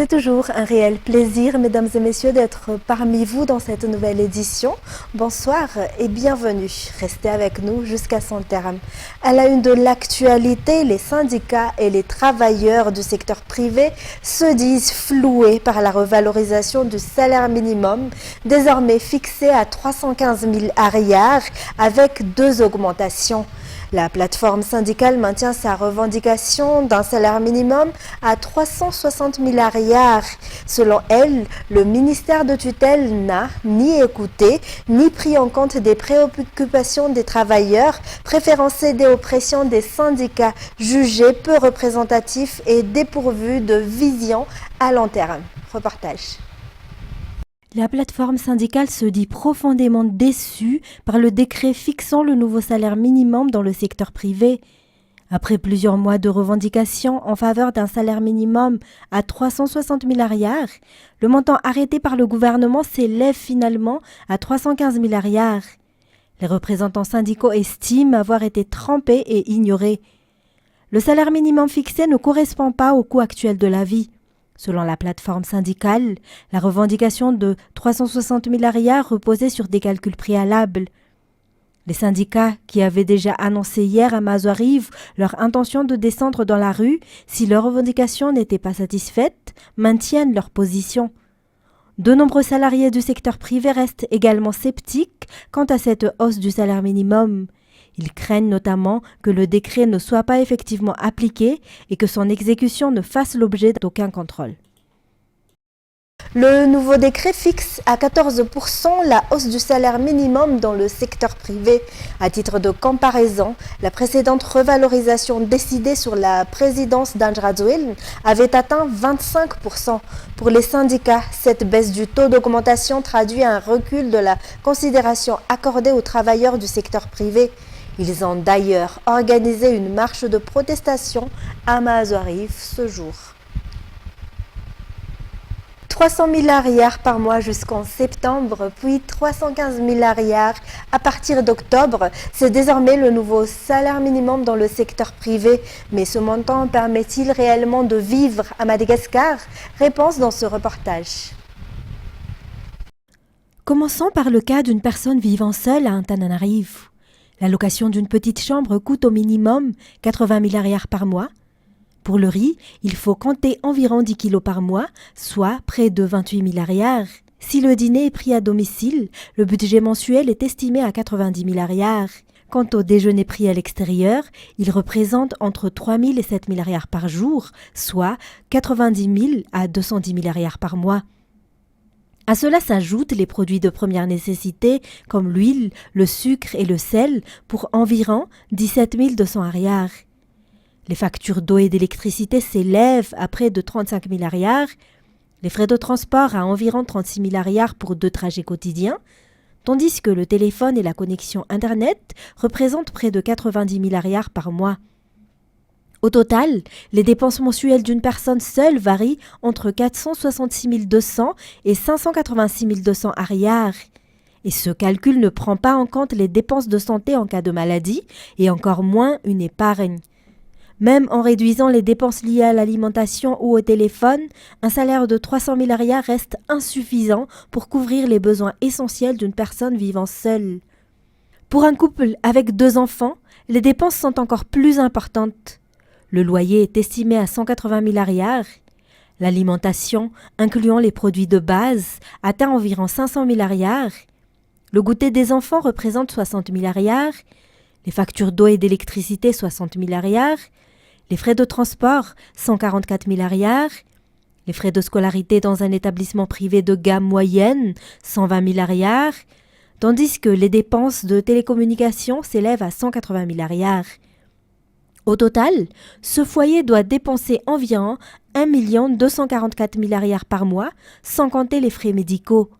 C'est toujours un réel plaisir, mesdames et messieurs, d'être parmi vous dans cette nouvelle édition. Bonsoir et bienvenue. Restez avec nous jusqu'à son terme. À la une de l'actualité, les syndicats et les travailleurs du secteur privé se disent floués par la revalorisation du salaire minimum, désormais fixé à 315 000 arrières avec 2 augmentations. La plateforme syndicale maintient sa revendication d'un salaire minimum à 360 000 arrières. Selon elle, le ministère de tutelle n'a ni écouté, ni pris en compte des préoccupations des travailleurs, préférant céder aux pressions des syndicats jugés peu représentatifs et dépourvus de vision à long terme. Reportage. La plateforme syndicale se dit profondément déçue par le décret fixant le nouveau salaire minimum dans le secteur privé. Après plusieurs mois de revendications en faveur d'un salaire minimum à 360 000 arrières, le montant arrêté par le gouvernement s'élève finalement à 315 000 arrières. Les représentants syndicaux estiment avoir été trompés et ignorés. Le salaire minimum fixé ne correspond pas au coût actuel de la vie. Selon la plateforme syndicale, la revendication de 360 000 arrières reposait sur des calculs préalables. Les syndicats, qui avaient déjà annoncé hier à Mazouarive leur intention de descendre dans la rue si leurs revendications n'étaient pas satisfaites, maintiennent leur position. De nombreux salariés du secteur privé restent également sceptiques quant à cette hausse du salaire minimum. Ils craignent notamment que le décret ne soit pas effectivement appliqué et que son exécution ne fasse l'objet d'aucun contrôle. Le nouveau décret fixe à 14% la hausse du salaire minimum dans le secteur privé. À titre de comparaison, la précédente revalorisation décidée sur la présidence d'Ange Radouel avait atteint 25%. Pour les syndicats, cette baisse du taux d'augmentation traduit un recul de la considération accordée aux travailleurs du secteur privé. Ils ont d'ailleurs organisé une marche de protestation à Mazouarive ce jour. 300 000 arrières par mois jusqu'en septembre, puis 315 000 arrières à partir d'octobre. C'est désormais le nouveau salaire minimum dans le secteur privé. Mais ce montant permet-il réellement de vivre à Madagascar? Réponse dans ce reportage. Commençons par le cas d'une personne vivant seule à Antananarivo. La location d'une petite chambre coûte au minimum 80 000 arrières par mois. Pour le riz, il faut compter environ 10 kilos par mois, soit près de 28 000 arrières. Si le dîner est pris à domicile, le budget mensuel est estimé à 90 000 arrières. Quant au déjeuner pris à l'extérieur, il représente entre 3 000 et 7 000 arrières par jour, soit 90 000 à 210 000 arrières par mois. À cela s'ajoutent les produits de première nécessité comme l'huile, le sucre et le sel pour environ 17 200 arrières. Les factures d'eau et d'électricité s'élèvent à près de 35 000 arrières, les frais de transport à environ 36 000 arrières pour 2 trajets quotidiens, tandis que le téléphone et la connexion Internet représentent près de 90 000 arrières par mois. Au total, les dépenses mensuelles d'une personne seule varient entre 466 200 et 586 200 arrières. Et ce calcul ne prend pas en compte les dépenses de santé en cas de maladie et encore moins une épargne. Même en réduisant les dépenses liées à l'alimentation ou au téléphone, un salaire de 300 000 arrières reste insuffisant pour couvrir les besoins essentiels d'une personne vivant seule. Pour un couple avec 2 enfants, les dépenses sont encore plus importantes. Le loyer est estimé à 180 000 arrières. L'alimentation, incluant les produits de base, atteint environ 500 000 arrières. Le goûter des enfants représente 60 000 arrières. Les factures d'eau et d'électricité, 60 000 arrières. Les frais de transport, 144 000 arrières. Les frais de scolarité dans un établissement privé de gamme moyenne, 120 000 arrières. Tandis que les dépenses de télécommunications s'élèvent à 180 000 arrières. Au total, ce foyer doit dépenser environ 1 244 000 arrières par mois, sans compter les frais médicaux.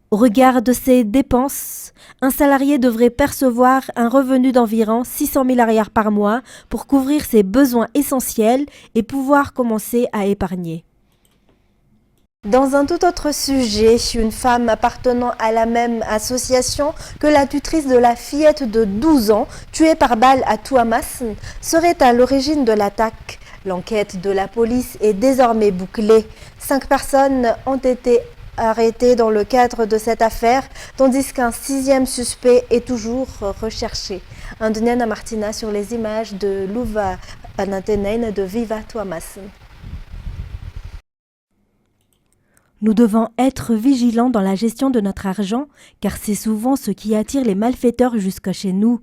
Au regard de ces dépenses, un salarié devrait percevoir un revenu d'environ 600 000 arrières par mois pour couvrir ses besoins essentiels et pouvoir commencer à épargner. Dans un tout autre sujet, une femme appartenant à la même association que la tutrice de la fillette de 12 ans tuée par balle à Touamas serait à l'origine de l'attaque. L'enquête de la police est désormais bouclée. 5 personnes ont été arrêtées dans le cadre de cette affaire, tandis qu'un 6e suspect est toujours recherché. Andoniana Martina sur les images de Louva Anatenaine de Viva Tuamas. Nous devons être vigilants dans la gestion de notre argent, car c'est souvent ce qui attire les malfaiteurs jusqu'à chez nous.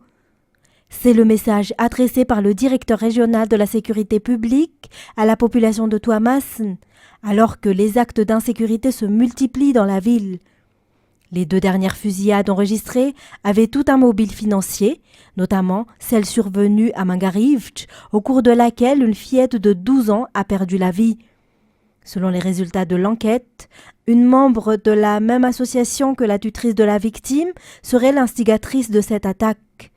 C'est le message adressé par le directeur régional de la sécurité publique à la population de Tuamas, alors que les actes d'insécurité se multiplient dans la ville. Les 2 dernières fusillades enregistrées avaient tout un mobile financier, notamment celle survenue à Mangarivch, au cours de laquelle une fillette de 12 ans a perdu la vie. Selon les résultats de l'enquête, une membre de la même association que la tutrice de la victime serait l'instigatrice de cette attaque.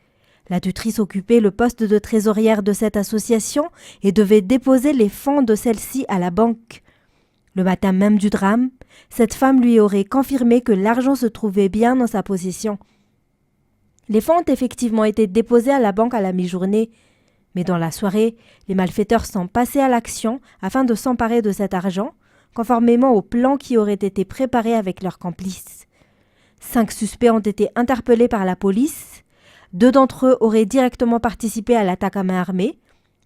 La tutrice occupait le poste de trésorière de cette association et devait déposer les fonds de celle-ci à la banque. Le matin même du drame, cette femme lui aurait confirmé que l'argent se trouvait bien dans sa possession. Les fonds ont effectivement été déposés à la banque à la mi-journée. Mais dans la soirée, les malfaiteurs sont passés à l'action afin de s'emparer de cet argent, conformément au plan qui aurait été préparé avec leurs complices. 5 suspects ont été interpellés par la police. 2 d'entre eux auraient directement participé à l'attaque à main armée.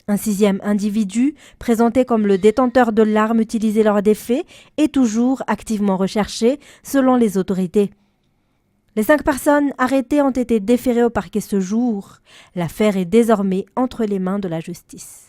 Un 6e individu, présenté comme le détenteur de l'arme utilisée lors des faits, est toujours activement recherché, selon les autorités. Les 5 personnes arrêtées ont été déférées au parquet ce jour. L'affaire est désormais entre les mains de la justice.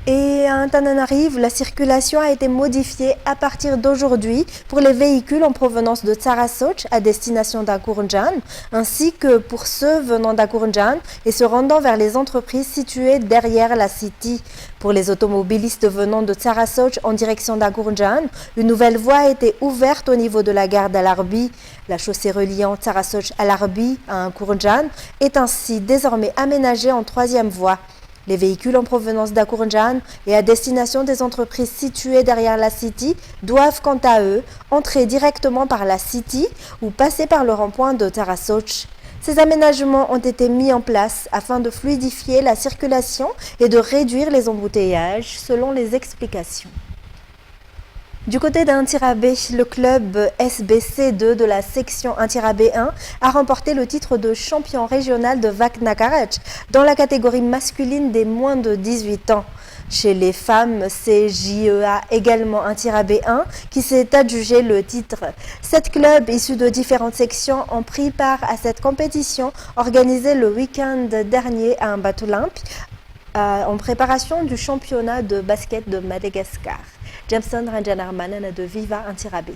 Et à Antananarive, la circulation a été modifiée à partir d'aujourd'hui pour les véhicules en provenance de Tsarasoch à destination d'Akourndjan, ainsi que pour ceux venant d'Akourndjan et se rendant vers les entreprises situées derrière la City. Pour les automobilistes venant de Tsarasoch en direction d'Akourndjan, une nouvelle voie a été ouverte au niveau de la gare d'Alarbi. La chaussée reliant Tsarasoch à Alarbi à Akourndjan est ainsi désormais aménagée en 3e voie. Les véhicules en provenance d'Akourndjan et à destination des entreprises situées derrière la City doivent quant à eux entrer directement par la City ou passer par le rond-point de Tsarasoch. Ces aménagements ont été mis en place afin de fluidifier la circulation et de réduire les embouteillages selon les explications. Du côté d'Antirabé, le club SBC2 de la section Antirabé 1 a remporté le titre de champion régional de Vaknakarach dans la catégorie masculine des moins de 18 ans. Chez les femmes, c'est JEA également Antirabé 1 qui s'est adjugé le titre. 7 clubs issus de différentes sections ont pris part à cette compétition organisée le week-end dernier à Mbatulimp en préparation du championnat de basket de Madagascar. Jameson Ranjanarmanan de Viva Antirabé.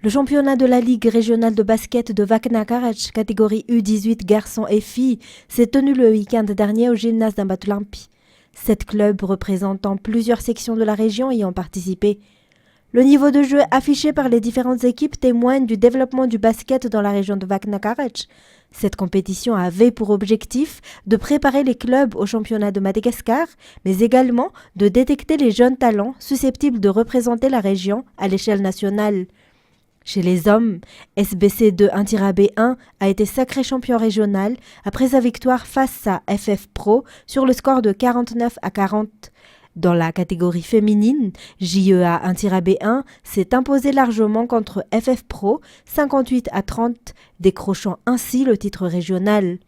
Le championnat de la Ligue régionale de basket de Vaknakarach, catégorie U18 garçons et filles, s'est tenu le week-end dernier au gymnase d'Mbatulimp. 7 clubs représentant plusieurs sections de la région y ont participé. Le niveau de jeu affiché par les différentes équipes témoigne du développement du basket dans la région de Vaknakarach. Cette compétition avait pour objectif de préparer les clubs au championnat de Madagascar, mais également de détecter les jeunes talents susceptibles de représenter la région à l'échelle nationale. Chez les hommes, SBC2 Antirabé 1 a été sacré champion régional après sa victoire face à FF Pro sur le score de 49-40. Dans la catégorie féminine, JEA Antirabé 1 s'est imposé largement contre FF Pro 58-30, décrochant ainsi le titre régional.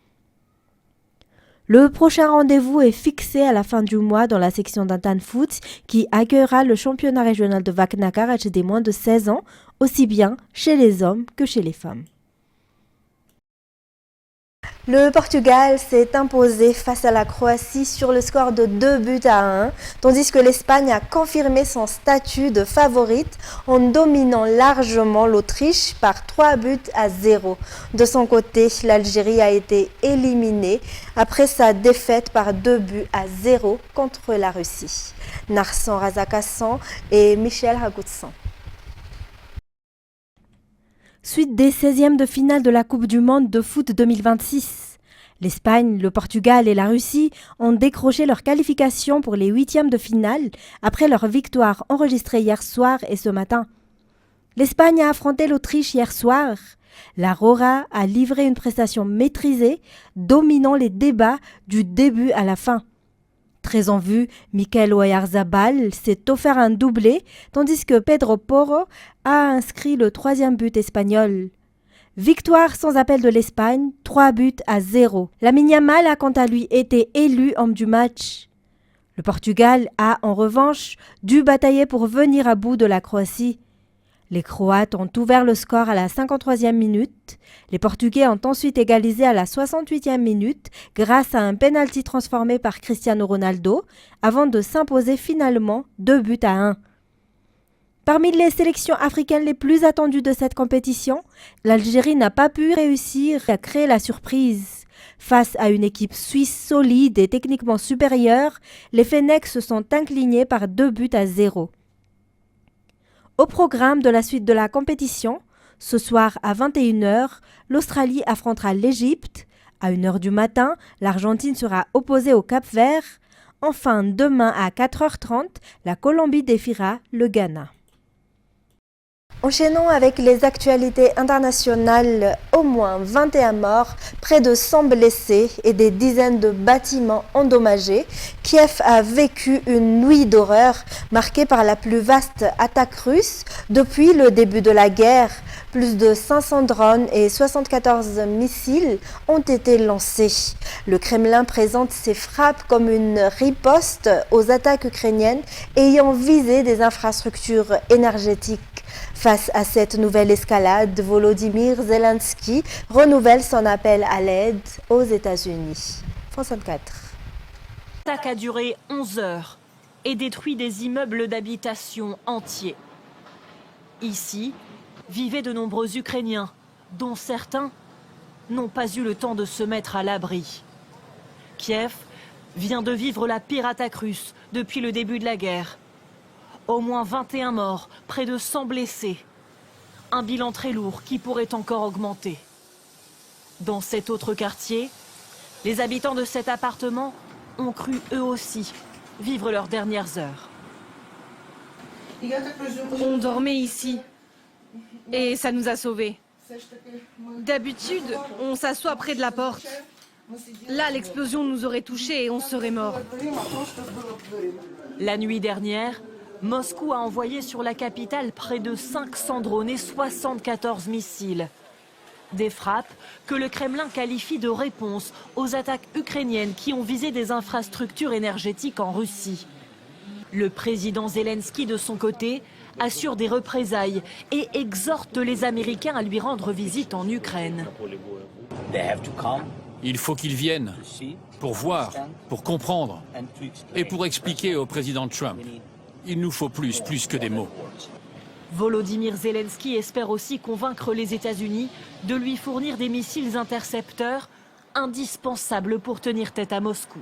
Le prochain rendez-vous est fixé à la fin du mois dans la section d'Antan Foot qui accueillera le championnat régional de Vaknakarach des moins de 16 ans, aussi bien chez les hommes que chez les femmes. Le Portugal s'est imposé face à la Croatie sur le score de 2-1, tandis que l'Espagne a confirmé son statut de favorite en dominant largement l'Autriche par 3-0. De son côté, l'Algérie a été éliminée après sa défaite par 2-0 contre la Russie. Narsan Razakassan et Michel Ragoutsan. Suite des 16e de finale de la Coupe du Monde de foot 2026. L'Espagne, le Portugal et la Russie ont décroché leur qualification pour les 8e de finale après leur victoire enregistrée hier soir et ce matin. L'Espagne a affronté l'Autriche hier soir. La Rora a livré une prestation maîtrisée, dominant les débats du début à la fin. Très en vue, Mikel Oyarzabal s'est offert un doublé, tandis que Pedro Porro a inscrit le 3e but espagnol. Victoire sans appel de l'Espagne, 3-0. Lamine Yamal a quant à lui été élu homme du match. Le Portugal a, en revanche, dû batailler pour venir à bout de la Croatie. Les Croates ont ouvert le score à la 53e minute. Les Portugais ont ensuite égalisé à la 68e minute grâce à un pénalty transformé par Cristiano Ronaldo avant de s'imposer finalement 2-1. Parmi les sélections africaines les plus attendues de cette compétition, l'Algérie n'a pas pu réussir à créer la surprise. Face à une équipe suisse solide et techniquement supérieure, les Fennecs se sont inclinés par 2-0. Au programme de la suite de la compétition, ce soir à 21h, l'Australie affrontera l'Égypte. À 1h du matin, l'Argentine sera opposée au Cap-Vert. Enfin, demain à 4h30, la Colombie défiera le Ghana. Enchaînons avec les actualités internationales. Au moins 21 morts, près de 100 blessés et des dizaines de bâtiments endommagés. Kiev a vécu une nuit d'horreur marquée par la plus vaste attaque russe depuis le début de la guerre. Plus de 500 drones et 74 missiles ont été lancés. Le Kremlin présente ces frappes comme une riposte aux attaques ukrainiennes ayant visé des infrastructures énergétiques. Face à cette nouvelle escalade, Volodymyr Zelensky renouvelle son appel à l'aide aux États-Unis. France 24. L'attaque a duré 11 heures et détruit des immeubles d'habitation entiers. Ici, vivaient de nombreux Ukrainiens, dont certains n'ont pas eu le temps de se mettre à l'abri. Kiev vient de vivre la pire attaque russe depuis le début de la guerre. Au moins 21 morts, près de 100 blessés. Un bilan très lourd qui pourrait encore augmenter. Dans cet autre quartier, les habitants de cet appartement ont cru eux aussi vivre leurs dernières heures. On dormait ici et ça nous a sauvés. D'habitude, on s'assoit près de la porte. Là, l'explosion nous aurait touchés et on serait morts. La nuit dernière, Moscou a envoyé sur la capitale près de 500 drones et 74 missiles. Des frappes que le Kremlin qualifie de réponse aux attaques ukrainiennes qui ont visé des infrastructures énergétiques en Russie. Le président Zelensky, de son côté, assure des représailles et exhorte les Américains à lui rendre visite en Ukraine. Il faut qu'ils viennent pour voir, pour comprendre et pour expliquer au président Trump. Il nous faut plus que des mots. Volodymyr Zelensky espère aussi convaincre les États-Unis de lui fournir des missiles intercepteurs indispensables pour tenir tête à Moscou.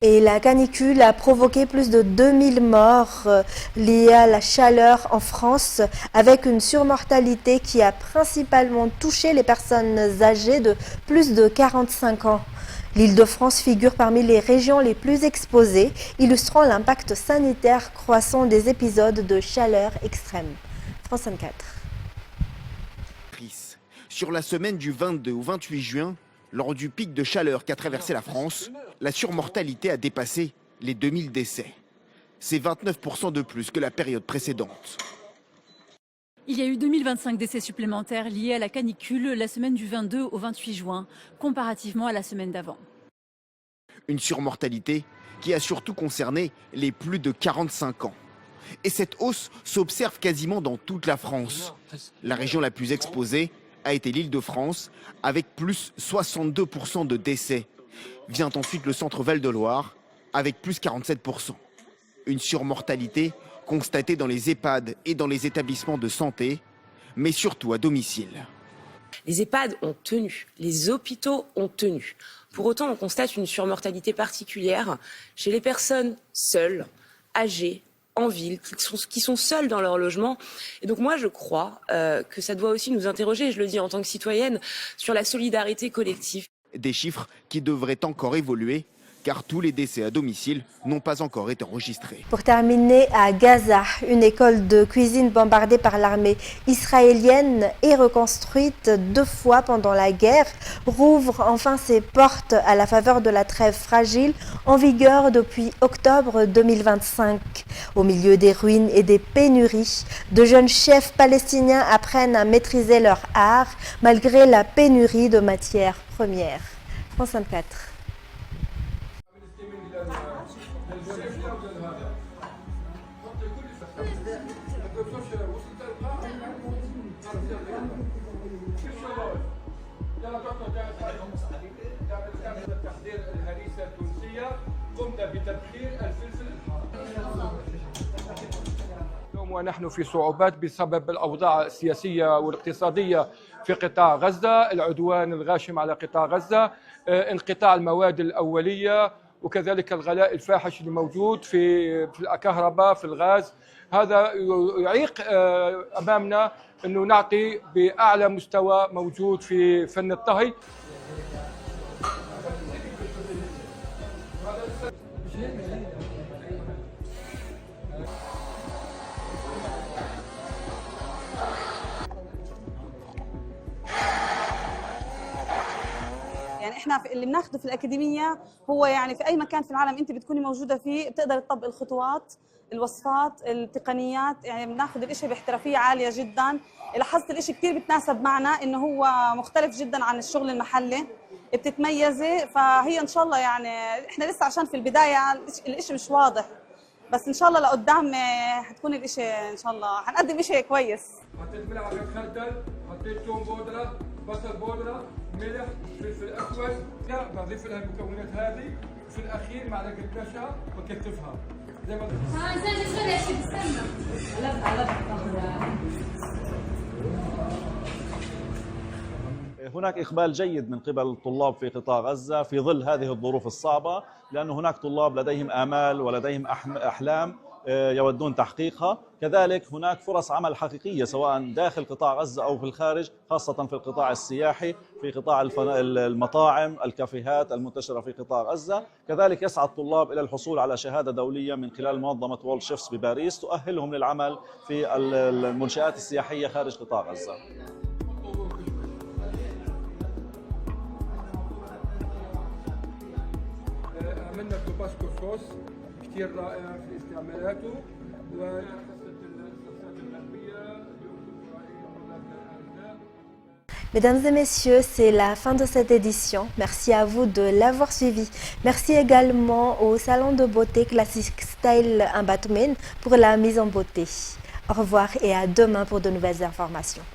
Et la canicule a provoqué plus de 2000 morts liés à la chaleur en France, avec une surmortalité qui a principalement touché les personnes âgées de plus de 45 ans. L'Île-de-France figure parmi les régions les plus exposées, illustrant l'impact sanitaire croissant des épisodes de chaleur extrême. France 24. Sur la semaine du 22 au 28 juin, lors du pic de chaleur qu'a traversé la France, la surmortalité a dépassé les 2000 décès. C'est 29% de plus que la période précédente. Il y a eu 2025 décès supplémentaires liés à la canicule la semaine du 22 au 28 juin, comparativement à la semaine d'avant. Une surmortalité qui a surtout concerné les plus de 45 ans. Et cette hausse s'observe quasiment dans toute la France. La région la plus exposée a été l'Île-de-France, avec plus 62% de décès. Vient ensuite le centre Val-de-Loire, avec plus 47%. Une surmortalité constatée dans les EHPAD et dans les établissements de santé, mais surtout à domicile. Les EHPAD ont tenu, les hôpitaux ont tenu. Pour autant, on constate une surmortalité particulière chez les personnes seules, âgées, en ville, qui sont seuls dans leur logement. Et donc moi, je crois que ça doit aussi nous interroger, je le dis en tant que citoyenne, sur la solidarité collective. Des chiffres qui devraient encore évoluer, car tous les décès à domicile n'ont pas encore été enregistrés. Pour terminer, à Gaza, une école de cuisine bombardée par l'armée israélienne et reconstruite 2 fois pendant la guerre rouvre enfin ses portes à la faveur de la trêve fragile en vigueur depuis octobre 2025. Au milieu des ruines et des pénuries, de jeunes chefs palestiniens apprennent à maîtriser leur art malgré la pénurie de matières premières. France 24. ونحن في صعوبات بسبب الأوضاع السياسية والاقتصادية في قطاع غزة، العدوان الغاشم على قطاع غزة، انقطاع المواد الأولية، وكذلك الغلاء الفاحش الموجود في الكهرباء في الغاز. هذا يعيق أمامنا أنه نعطي بأعلى مستوى موجود في فن الطهي. يعني احنا اللي بناخده في الاكاديميه هو يعني في اي مكان في العالم انت بتكوني موجوده فيه بتقدر تطبق الخطوات، الوصفات، التقنيات، يعني بناخذ الاشي باحترافيه عاليه جدا. لاحظت الاشي كثير بتناسب معنا انه هو مختلف جدا عن الشغل المحلي، بتتميزي. فهي ان شاء الله يعني احنا لسه عشان في البدايه الاشي مش واضح، بس ان شاء الله لقدام حتكون الاشي ان شاء الله حنقدم اشي كويس. حطيت ملعقه خردل، حطيت توم بودره، بصل بودره، ملح، فلفل اسود، بضيف لها المكونات هذه، في الاخير معلقه نشا وكتفها زي ما هناك إقبال جيد من قبل الطلاب في قطاع غزة في ظل هذه الظروف الصعبة، لأن هناك طلاب لديهم آمال ولديهم أحلام يودون تحقيقها. كذلك هناك فرص عمل حقيقية سواء داخل قطاع غزة أو في الخارج، خاصة في القطاع السياحي، في قطاع المطاعم، الكافيهات المنتشرة في قطاع غزة. كذلك يسعى الطلاب إلى الحصول على شهادة دولية من خلال منظمة وورلد شيفs بباريس تؤهلهم للعمل في المنشآت السياحية خارج قطاع غزة. عملنا توباسكو صوص كثير رائع في استعمالاته Mesdames et messieurs, c'est la fin de cette édition. Merci à vous de l'avoir suivi. Merci également au salon de beauté Classic Style Batman pour la mise en beauté. Au revoir et à demain pour de nouvelles informations.